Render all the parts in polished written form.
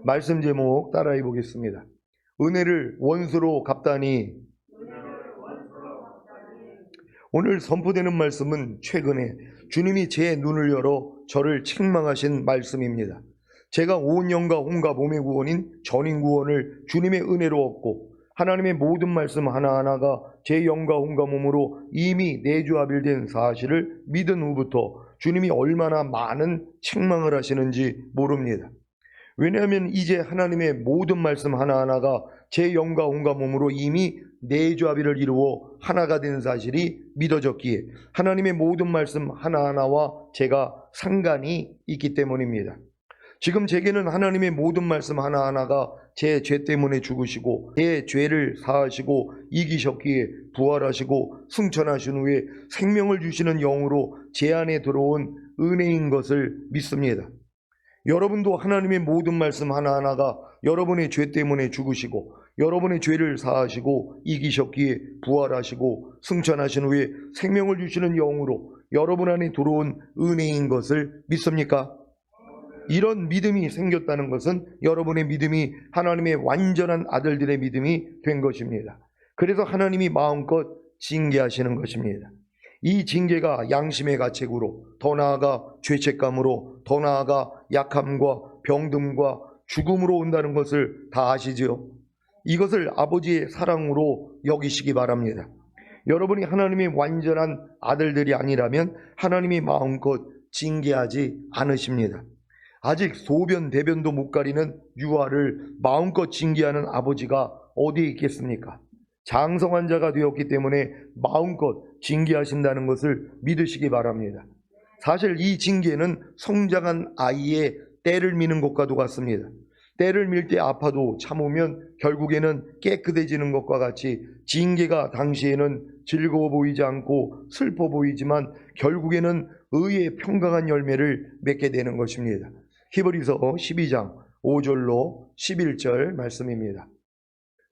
말씀 제목 따라해 보겠습니다. 은혜를 원수로 갚다니. 오늘 선포되는 말씀은 최근에 주님이 제 눈을 열어 저를 책망하신 말씀입니다. 제가 온 영과 혼과 몸의 구원인 전인 구원을 주님의 은혜로 얻고 하나님의 모든 말씀 하나하나가 제 영과 혼과 몸으로 이미 내주합일된 사실을 믿은 후부터 주님이 얼마나 많은 책망을 하시는지 모릅니다. 왜냐하면 이제 하나님의 모든 말씀 하나하나가 제 영과 혼과 몸으로 이미 내주합의를 이루어 하나가 된 사실이 믿어졌기에 하나님의 모든 말씀 하나하나와 제가 상관이 있기 때문입니다. 지금 제게는 하나님의 모든 말씀 하나하나가 제 죄 때문에 죽으시고 제 죄를 사하시고 이기셨기에 부활하시고 승천하신 후에 생명을 주시는 영으로 제 안에 들어온 은혜인 것을 믿습니다. 여러분도 하나님의 모든 말씀 하나하나가 여러분의 죄 때문에 죽으시고 여러분의 죄를 사하시고 이기셨기에 부활하시고 승천하신 후에 생명을 주시는 영으로 여러분 안에 들어온 은혜인 것을 믿습니까? 이런 믿음이 생겼다는 것은 여러분의 믿음이 하나님의 완전한 아들들의 믿음이 된 것입니다. 그래서 하나님이 마음껏 징계하시는 것입니다. 이 징계가 양심의 가책으로, 더 나아가 죄책감으로, 더 나아가 약함과 병듦과 죽음으로 온다는 것을 다 아시죠? 이것을 아버지의 사랑으로 여기시기 바랍니다. 여러분이 하나님의 완전한 아들들이 아니라면 하나님이 마음껏 징계하지 않으십니다. 아직 소변 대변도 못 가리는 유아를 마음껏 징계하는 아버지가 어디에 있겠습니까? 장성한 자가 되었기 때문에 마음껏 징계하신다는 것을 믿으시기 바랍니다. 사실 이 징계는 성장한 아이의 때를 미는 것과도 같습니다. 때를 밀 때 아파도 참으면 결국에는 깨끗해지는 것과 같이 징계가 당시에는 즐거워 보이지 않고 슬퍼 보이지만 결국에는 의의 평강한 열매를 맺게 되는 것입니다. 히브리서 12장 5절로 11절 말씀입니다.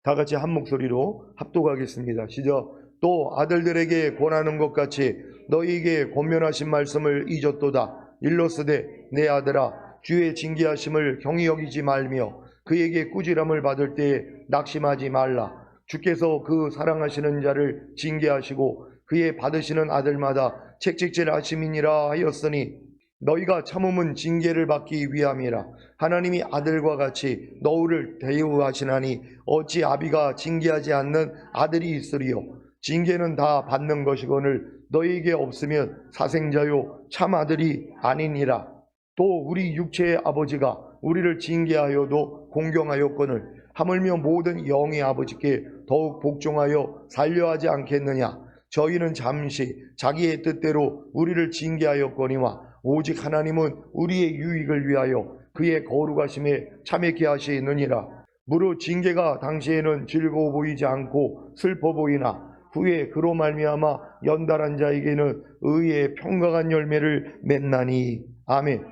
다 같이 한 목소리로 합독하겠습니다. 시작. 또 아들들에게 권하는 것 같이 너희에게 권면하신 말씀을 잊었도다. 일러스되 내 아들아 주의 징계하심을 경히 여기지 말며 그에게 꾸지람을 받을 때에 낙심하지 말라. 주께서 그 사랑하시는 자를 징계하시고 그의 받으시는 아들마다 책찍질하심이니라 하였으니 너희가 참음은 징계를 받기 위함이라. 하나님이 아들과 같이 너희를 대우하시나니 어찌 아비가 징계하지 않는 아들이 있으리요. 징계는 다 받는 것이거늘 너희에게 없으면 사생자요 참 아들이 아니니라. 또 우리 육체의 아버지가 우리를 징계하여도 공경하였거늘 하물며 모든 영의 아버지께 더욱 복종하여 살려하지 않겠느냐. 저희는 잠시 자기의 뜻대로 우리를 징계하였거니와 오직 하나님은 우리의 유익을 위하여 그의 거룩하심에 참여케 하시느니라. 무릇 징계가 당시에는 즐거워 보이지 않고 슬퍼 보이나 후에 그로 말미암아 연달한 자에게는 의의 평강한 열매를 맺나니. 아멘.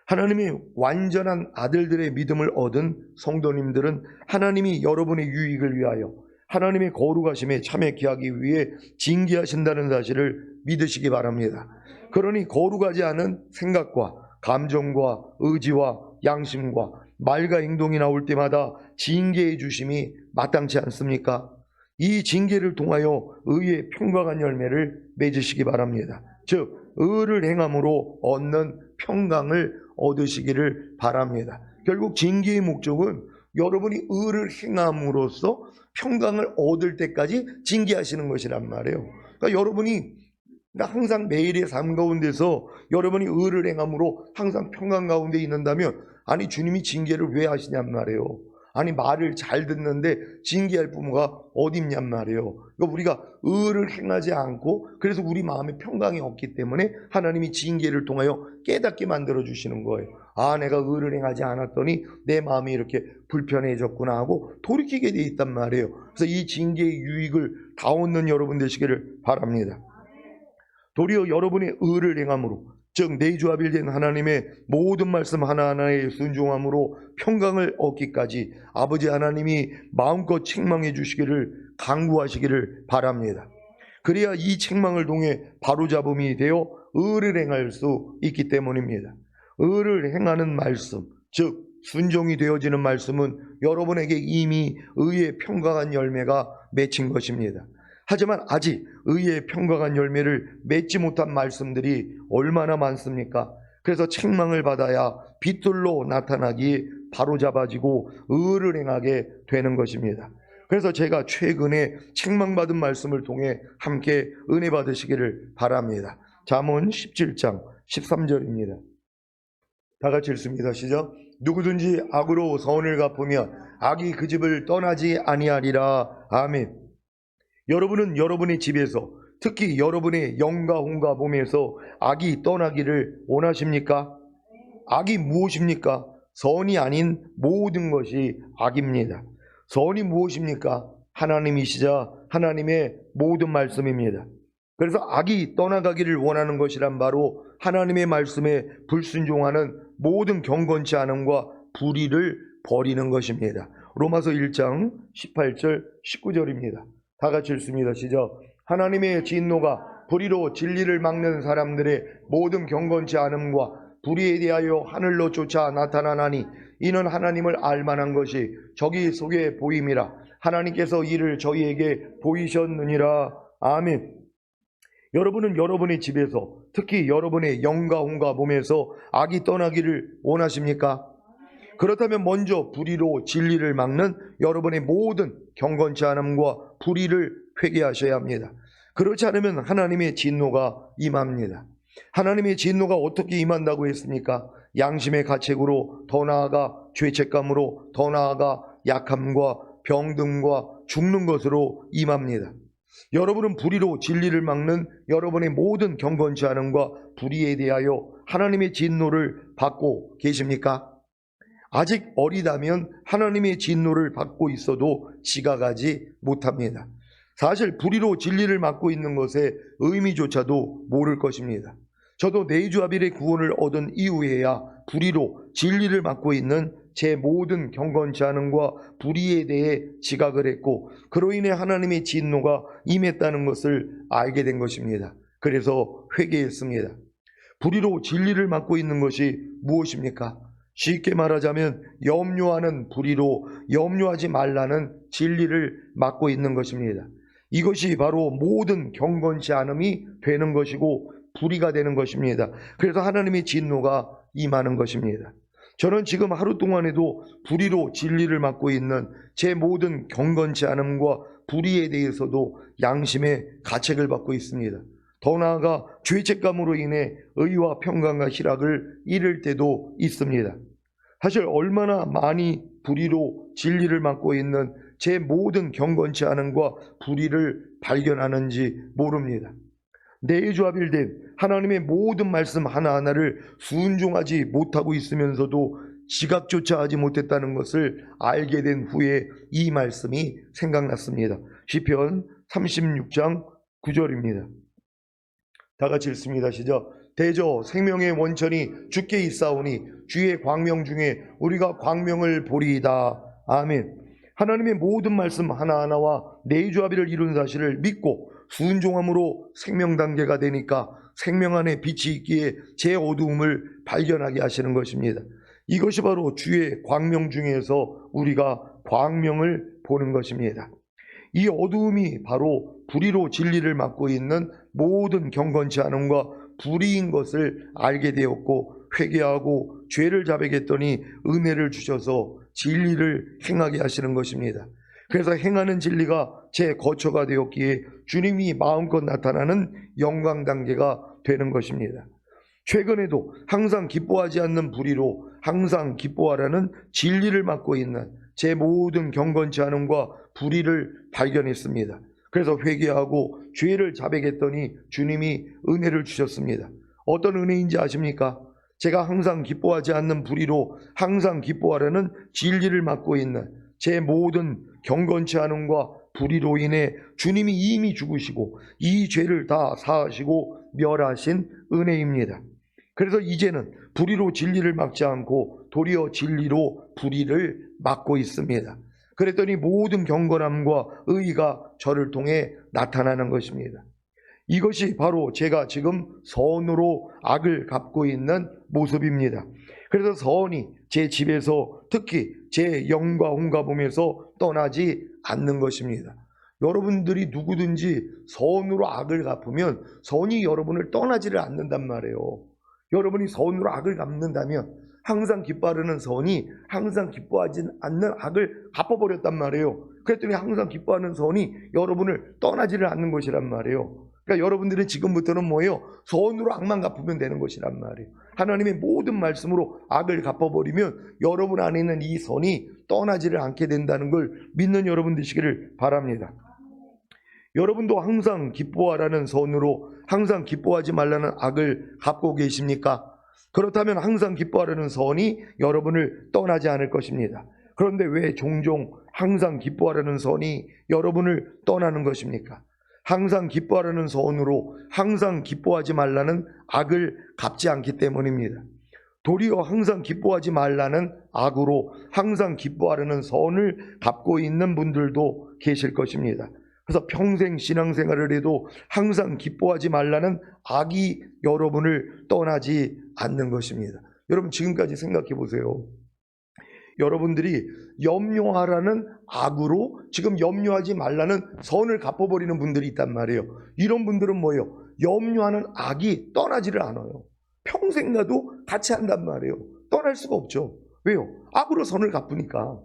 하나님이 완전한 아들들의 믿음을 얻은 성도님들은 하나님이 여러분의 유익을 위하여 하나님의 거룩하심에 참여케 하기 위해 징계하신다는 사실을 믿으시기 바랍니다. 그러니 거룩하지 않은 생각과 감정과 의지와 양심과 말과 행동이 나올 때마다 징계해 주심이 마땅치 않습니까? 이 징계를 통하여 의의 평강한 열매를 맺으시기 바랍니다. 즉 의를 행함으로 얻는 평강을 얻으시기를 바랍니다. 결국 징계의 목적은 여러분이 의를 행함으로써 평강을 얻을 때까지 징계하시는 것이란 말이에요. 그러니까 여러분이 항상 매일의 삶 가운데서 여러분이 의를 행함으로 항상 평강 가운데 있는다면 아니 주님이 징계를 왜 하시냔 말이에요. 아니 말을 잘 듣는데 징계할 부모가 어디 있냔 말이에요. 그러니까 우리가 의를 행하지 않고 그래서 우리 마음에 평강이 없기 때문에 하나님이 징계를 통하여 깨닫게 만들어 주시는 거예요. 아 내가 의를 행하지 않았더니 내 마음이 이렇게 불편해졌구나 하고 돌이키게 돼 있단 말이에요. 그래서 이 징계의 유익을 다 얻는 여러분 되시기를 바랍니다. 도리어 여러분의 의를 행함으로 즉 내주합일된 하나님의 모든 말씀 하나하나에 순종함으로 평강을 얻기까지 아버지 하나님이 마음껏 책망해 주시기를 간구하시기를 바랍니다. 그래야 이 책망을 통해 바로잡음이 되어 의를 행할 수 있기 때문입니다. 의를 행하는 말씀 즉 순종이 되어지는 말씀은 여러분에게 이미 의의 평강한 열매가 맺힌 것입니다. 하지만 아직 의의 평강한 열매를 맺지 못한 말씀들이 얼마나 많습니까? 그래서 책망을 받아야 빛들로 나타나기에 바로잡아지고 의를 행하게 되는 것입니다. 그래서 제가 최근에 책망받은 말씀을 통해 함께 은혜 받으시기를 바랍니다. 잠언 17장 13절입니다. 다 같이 읽습니다. 시작. 누구든지 악으로 선을 갚으면 악이 그 집을 떠나지 아니하리라. 아멘. 여러분은 여러분의 집에서, 특히 여러분의 영과 혼과 몸에서 악이 떠나기를 원하십니까? 악이 무엇입니까? 선이 아닌 모든 것이 악입니다. 선이 무엇입니까? 하나님이시자 하나님의 모든 말씀입니다. 그래서 악이 떠나가기를 원하는 것이란 바로 하나님의 말씀에 불순종하는 모든 경건치 않음과 불의를 버리는 것입니다. 로마서 1장 18절 19절입니다. 다 같이 읽습니다. 시작. 하나님의 진노가 불의로 진리를 막는 사람들의 모든 경건치 않음과 불의에 대하여 하늘로 쫓아 나타나나니 이는 하나님을 알만한 것이 저기 속에 보임이라. 하나님께서 이를 저희에게 보이셨느니라. 아멘. 여러분은 여러분의 집에서, 특히 여러분의 영과 혼과 몸에서 악이 떠나기를 원하십니까? 그렇다면 먼저 불의로 진리를 막는 여러분의 모든 경건치 않음과 불의를 회개하셔야 합니다. 그렇지 않으면 하나님의 진노가 임합니다. 하나님의 진노가 어떻게 임한다고 했습니까? 양심의 가책으로, 더 나아가 죄책감으로, 더 나아가 약함과 병듦과 죽는 것으로 임합니다. 여러분은 불의로 진리를 막는 여러분의 모든 경건치 않음과 불의에 대하여 하나님의 진노를 받고 계십니까? 아직 어리다면 하나님의 진노를 받고 있어도 지각하지 못합니다. 사실 불의로 진리를 막고 있는 것의 의미조차도 모를 것입니다. 저도 내주아빌의 구원을 얻은 이후에야 불의로 진리를 막고 있는 제 모든 경건치 않음과 불의에 대해 지각을 했고, 그로 인해 하나님의 진노가 임했다는 것을 알게 된 것입니다. 그래서 회개했습니다. 불의로 진리를 막고 있는 것이 무엇입니까? 쉽게 말하자면 염려하는 불의로 염려하지 말라는 진리를 막고 있는 것입니다. 이것이 바로 모든 경건치 않음이 되는 것이고 불의가 되는 것입니다. 그래서 하나님의 진노가 임하는 것입니다. 저는 지금 하루 동안에도 불의로 진리를 막고 있는 제 모든 경건치 않음과 불의에 대해서도 양심의 가책을 받고 있습니다. 더 나아가 죄책감으로 인해 의와 평강과 희락을 잃을 때도 있습니다. 사실 얼마나 많이 불의로 진리를 막고 있는 제 모든 경건치 않음과 불의를 발견하는지 모릅니다. 내주아빌된 하나님의 모든 말씀 하나하나를 순종하지 못하고 있으면서도 지각조차 하지 못했다는 것을 알게 된 후에 이 말씀이 생각났습니다. 시편 36장 9절입니다. 다 같이 읽습니다. 시작. 대저 생명의 원천이 주께 있사오니 주의 광명 중에 우리가 광명을 보리이다. 아멘. 하나님의 모든 말씀 하나하나와 내주아비를 이룬 사실을 믿고 순종함으로 생명 단계가 되니까 생명 안에 빛이 있기에 제 어두움을 발견하게 하시는 것입니다. 이것이 바로 주의 광명 중에서 우리가 광명을 보는 것입니다. 이 어두움이 바로 불의로 진리를 막고 있는 모든 경건치 않음과 불의인 것을 알게 되었고 회개하고 죄를 자백했더니 은혜를 주셔서 진리를 행하게 하시는 것입니다. 그래서 행하는 진리가 제 거처가 되었기에 주님이 마음껏 나타나는 영광 단계가 되는 것입니다. 최근에도 항상 기뻐하지 않는 불의로 항상 기뻐하라는 진리를 맡고 있는 제 모든 경건치 않음과 불의를 발견했습니다. 그래서 회개하고 죄를 자백했더니 주님이 은혜를 주셨습니다. 어떤 은혜인지 아십니까? 제가 항상 기뻐하지 않는 불의로 항상 기뻐하라는 진리를 맡고 있는 제 모든 경건치 않음과 불의로 인해 주님이 이미 죽으시고 이 죄를 다 사하시고 멸하신 은혜입니다. 그래서 이제는 불의로 진리를 막지 않고 도리어 진리로 불의를 막고 있습니다. 그랬더니 모든 경건함과 의의가 저를 통해 나타나는 것입니다. 이것이 바로 제가 지금 선으로 악을 갚고 있는 모습입니다. 그래서 선이 제 집에서 특히 제 영과 홍가봄에서 떠나지 않는 것입니다. 여러분들이 누구든지 선으로 악을 갚으면 선이 여러분을 떠나지를 않는단 말이에요. 여러분이 선으로 악을 갚는다면 항상 기뻐하는 선이 항상 기뻐하지 않는 악을 갚아버렸단 말이에요. 그랬더니 항상 기뻐하는 선이 여러분을 떠나지를 않는 것이란 말이에요. 그러니까 여러분들은 지금부터는 뭐예요? 선으로 악만 갚으면 되는 것이란 말이에요. 하나님의 모든 말씀으로 악을 갚아버리면 여러분 안에 있는 이 선이 떠나지를 않게 된다는 걸 믿는 여러분 되시기를 바랍니다. 여러분도 항상 기뻐하라는 선으로 항상 기뻐하지 말라는 악을 갚고 계십니까? 그렇다면 항상 기뻐하라는 선이 여러분을 떠나지 않을 것입니다. 그런데 왜 종종 항상 기뻐하라는 선이 여러분을 떠나는 것입니까? 항상 기뻐하라는 선으로 항상 기뻐하지 말라는 악을 갚지 않기 때문입니다. 도리어 항상 기뻐하지 말라는 악으로 항상 기뻐하라는 선을 갚고 있는 분들도 계실 것입니다. 그래서 평생 신앙생활을 해도 항상 기뻐하지 말라는 악이 여러분을 떠나지 않는 것입니다. 여러분 지금까지 생각해 보세요. 여러분들이 염려하라는 악으로 지금 염려하지 말라는 선을 갚아버리는 분들이 있단 말이에요. 이런 분들은 뭐예요? 염려하는 악이 떠나지를 않아요. 평생 가도 같이 한단 말이에요. 떠날 수가 없죠. 왜요? 악으로 선을 갚으니까.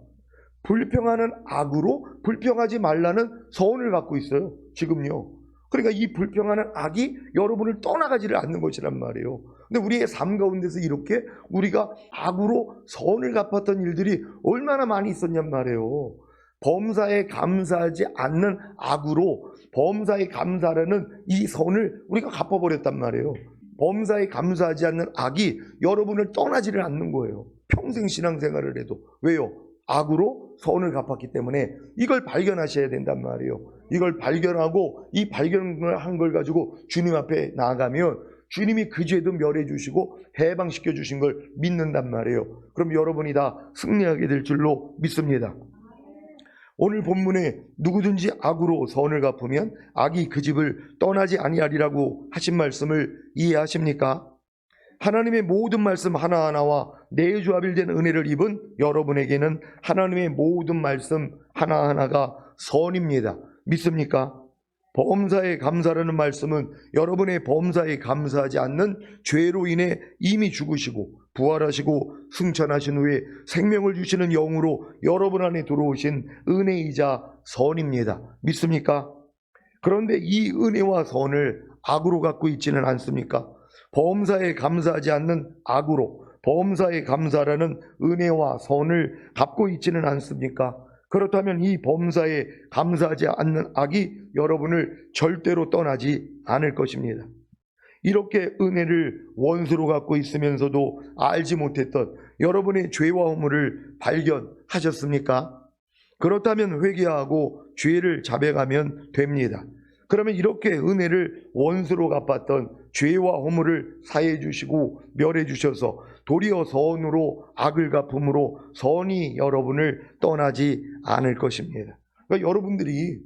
불평하는 악으로 불평하지 말라는 선을 갖고 있어요. 지금요. 그러니까 이 불평하는 악이 여러분을 떠나가지를 않는 것이란 말이에요. 근데 우리의 삶 가운데서 이렇게 우리가 악으로 선을 갚았던 일들이 얼마나 많이 있었냔 말이에요. 범사에 감사하지 않는 악으로 범사에 감사라는 이 선을 우리가 갚아버렸단 말이에요. 범사에 감사하지 않는 악이 여러분을 떠나지를 않는 거예요. 평생 신앙생활을 해도. 왜요? 악으로 선을 갚았기 때문에 이걸 발견하셔야 된단 말이에요. 이걸 발견하고 이 발견을 한 걸 가지고 주님 앞에 나아가면 주님이 그 죄도 멸해 주시고 해방시켜 주신 걸 믿는단 말이에요. 그럼 여러분이 다 승리하게 될 줄로 믿습니다. 오늘 본문에 누구든지 악으로 선을 갚으면 악이 그 집을 떠나지 아니하리라고 하신 말씀을 이해하십니까? 하나님의 모든 말씀 하나하나와 내주합일된 은혜를 입은 여러분에게는 하나님의 모든 말씀 하나하나가 선입니다. 믿습니까? 범사에 감사라는 말씀은 여러분의 범사에 감사하지 않는 죄로 인해 이미 죽으시고 부활하시고 승천하신 후에 생명을 주시는 영으로 여러분 안에 들어오신 은혜이자 선입니다. 믿습니까? 그런데 이 은혜와 선을 악으로 갖고 있지는 않습니까? 범사에 감사하지 않는 악으로 범사에 감사라는 은혜와 선을 갖고 있지는 않습니까? 그렇다면 이 범사에 감사하지 않는 악이 여러분을 절대로 떠나지 않을 것입니다. 이렇게 은혜를 원수로 갖고 있으면서도 알지 못했던 여러분의 죄와 허물을 발견하셨습니까? 그렇다면 회개하고 죄를 자백하면 됩니다. 그러면 이렇게 은혜를 원수로 갚았던 죄와 허물을 사해 주시고 멸해 주셔서 도리어 선으로 악을 갚음으로 선이 여러분을 떠나지 않을 것입니다. 그러니까 여러분들이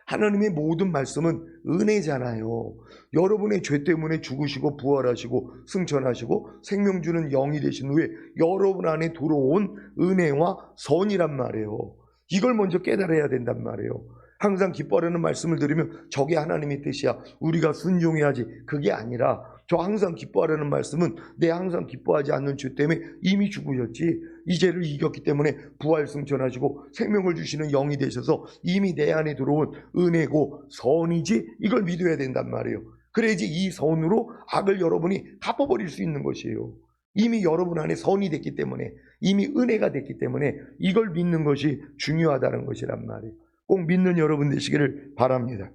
하나님의 모든 말씀은 은혜잖아요. 여러분의 죄 때문에 죽으시고 부활하시고 승천하시고 생명 주는 영이 되신 후에 여러분 안에 들어온 은혜와 선이란 말이에요. 이걸 먼저 깨달아야 된단 말이에요. 항상 기뻐하라는 말씀을 들으면 저게 하나님의 뜻이야. 우리가 순종해야지. 그게 아니라 저 항상 기뻐하라는 말씀은 내 항상 기뻐하지 않는 죄 때문에 이미 죽으셨지. 이 죄를 이겼기 때문에 부활 승천하시고 생명을 주시는 영이 되셔서 이미 내 안에 들어온 은혜고 선이지. 이걸 믿어야 된단 말이에요. 그래야지 이 선으로 악을 여러분이 갚아버릴 수 있는 것이에요. 이미 여러분 안에 선이 됐기 때문에 이미 은혜가 됐기 때문에 이걸 믿는 것이 중요하다는 것이란 말이에요. 꼭 믿는 여러분 되시기를 바랍니다.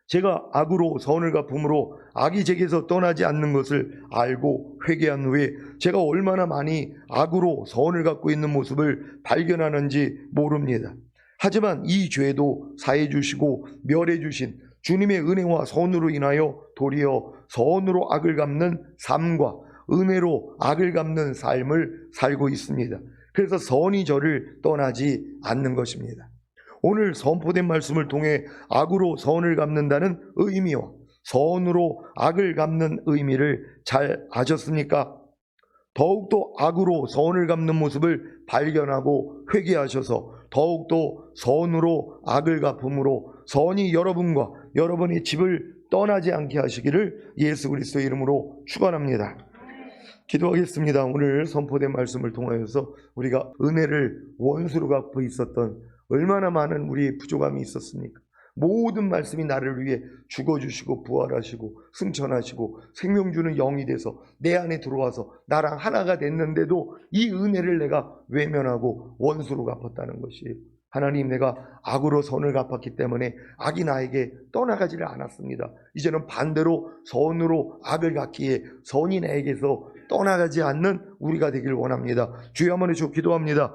제가 악으로 선을 갚음으로 악이 제게서 떠나지 않는 것을 알고 회개한 후에 제가 얼마나 많이 악으로 선을 갖고 있는 모습을 발견하는지 모릅니다. 하지만 이 죄도 사해 주시고 멸해 주신 주님의 은혜와 선으로 인하여 도리어 선으로 악을 갚는 삶과 은혜로 악을 갚는 삶을 살고 있습니다. 그래서 선이 저를 떠나지 않는 것입니다. 오늘 선포된 말씀을 통해 악으로 선을 갚는다는 의미와 선으로 악을 갚는 의미를 잘 아셨습니까? 더욱더 악으로 선을 갚는 모습을 발견하고 회개하셔서 더욱더 선으로 악을 갚음으로 선이 여러분과 여러분의 집을 떠나지 않게 하시기를 예수 그리스도의 이름으로 축원합니다. 기도하겠습니다. 오늘 선포된 말씀을 통하여서 우리가 은혜를 원수로 갚고 있었던 얼마나 많은 우리의 부족함이 있었습니까? 모든 말씀이 나를 위해 죽어주시고 부활하시고 승천하시고 생명 주는 영이 돼서 내 안에 들어와서 나랑 하나가 됐는데도 이 은혜를 내가 외면하고 원수로 갚았다는 것이에요. 하나님, 내가 악으로 선을 갚았기 때문에 악이 나에게 떠나가지를 않았습니다. 이제는 반대로 선으로 악을 갚기에 선이 나에게서 떠나가지 않는 우리가 되길 원합니다. 주여 한번 해주시고 기도합니다.